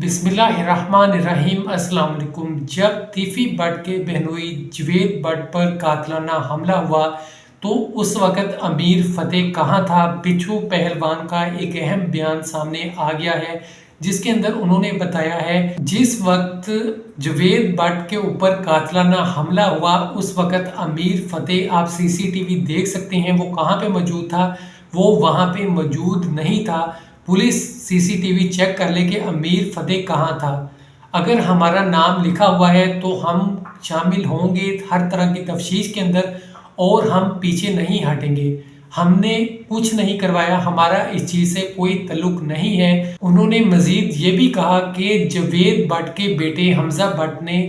बिस्मिल्लाहिर्रहमानिर्रहीम। अस्सलाम वालेकुम। जब तीफी बट के बहनोई जवेद बट पर कातलाना हमला हुआ तो उस वक़्त अमीर फ़तेह कहाँ था? बिच्छू पहलवान का एक अहम बयान सामने आ गया है, जिसके अंदर उन्होंने बताया है जिस वक्त जवेद बट के ऊपर कातलाना हमला हुआ उस वक़्त अमीर फ़तेह, आप सीसीटीवी देख सकते हैं, वो कहाँ पे मौजूद था? वो वहाँ पे मौजूद नहीं था। पुलिस सीसीटीवी चेक कर ले कि अमीर फ़तेह कहाँ था। अगर हमारा नाम लिखा हुआ है तो हम शामिल होंगे हर तरह की तफ्तीश के अंदर और हम पीछे नहीं हटेंगे। हमने कुछ नहीं करवाया, हमारा इस चीज़ से कोई तल्लुक नहीं है। उन्होंने मज़ीद ये भी कहा कि जवेद बट के बेटे हमज़ा बट ने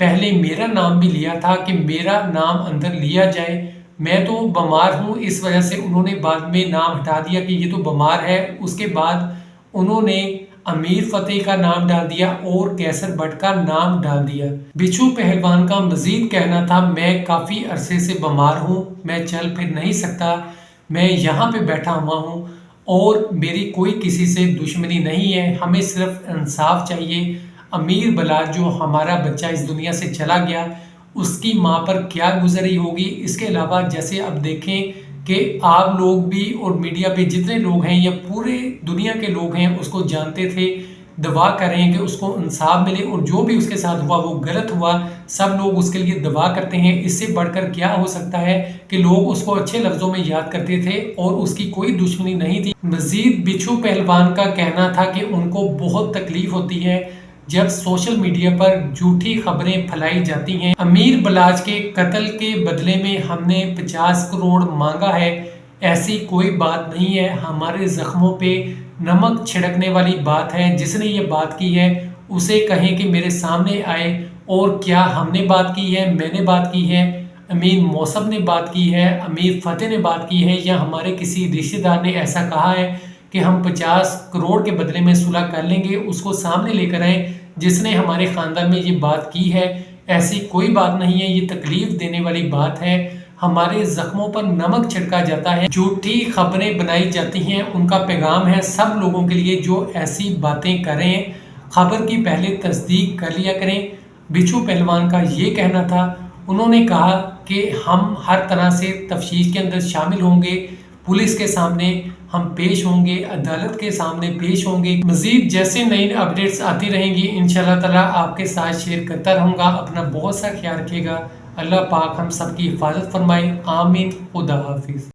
पहले मेरा नाम भी लिया था कि मेरा नाम अंदर लिया जाए। मैं तो बीमार हूँ, इस वजह से उन्होंने बाद में नाम हटा दिया कि ये तो बीमार है। उसके बाद उन्होंने अमीर फ़तेह का नाम डाल दिया और कैसर बट का नाम डाल दिया। बिच्छू पहलवान का मज़ीद कहना था, मैं काफ़ी अरसे से बीमार हूँ, मैं चल फिर नहीं सकता, मैं यहाँ पे बैठा हुआ हूँ और मेरी कोई किसी से दुश्मनी नहीं है, हमें सिर्फ इंसाफ चाहिए। अमीर बलाज जो हमारा बच्चा इस दुनिया से चला गया, उसकी माँ पर क्या गुजरी होगी। इसके अलावा जैसे अब देखें कि आप लोग भी और मीडिया पे जितने लोग हैं या पूरे दुनिया के लोग हैं उसको जानते थे, दुआ कर रहे हैं कि उसको इंसाफ मिले और जो भी उसके साथ हुआ वो गलत हुआ, सब लोग उसके लिए दुआ करते हैं। इससे बढ़कर क्या हो सकता है कि लोग उसको अच्छे लफ्ज़ों में याद करते थे और उसकी कोई दुश्मनी नहीं थी। मज़ीद बिच्छू पहलवान का कहना था कि उनको बहुत तकलीफ़ होती है जब सोशल मीडिया पर झूठी खबरें फैलाई जाती हैं। अमीर बलाज के कत्ल के बदले में हमने 50 करोड़ मांगा है, ऐसी कोई बात नहीं है। हमारे ज़ख्मों पे नमक छिड़कने वाली बात है। जिसने ये बात की है उसे कहें कि मेरे सामने आए। और क्या हमने बात की है? मैंने बात की है, अमीर मौसम ने बात की है, अमीर फ़तेह ने बात की है, या हमारे किसी रिश्तेदार ने ऐसा कहा है कि हम 50 करोड़ के बदले में सुलह कर लेंगे? उसको सामने लेकर आए जिसने हमारे ख़ानदान में ये बात की है। ऐसी कोई बात नहीं है, ये तकलीफ़ देने वाली बात है। हमारे ज़ख्मों पर नमक छिड़का जाता है, झूठी खबरें बनाई जाती हैं। उनका पैगाम है सब लोगों के लिए जो ऐसी बातें करें, खबर की पहले तस्दीक कर लिया करें। बिच्छू पहलवान का ये कहना था। उन्होंने कहा कि हम हर तरह से तफ्तीश के अंदर शामिल होंगे, पुलिस के सामने हम पेश होंगे, अदालत के सामने पेश होंगे। मज़ीद जैसे नई अपडेट्स आती रहेंगी इंशाअल्लाह ताला आपके साथ शेयर करता रहूँगा। अपना बहुत सा ख्याल रखिएगा। अल्लाह पाक हम सब की हिफाजत फरमाए। आमीन। खुदा हाफिज़।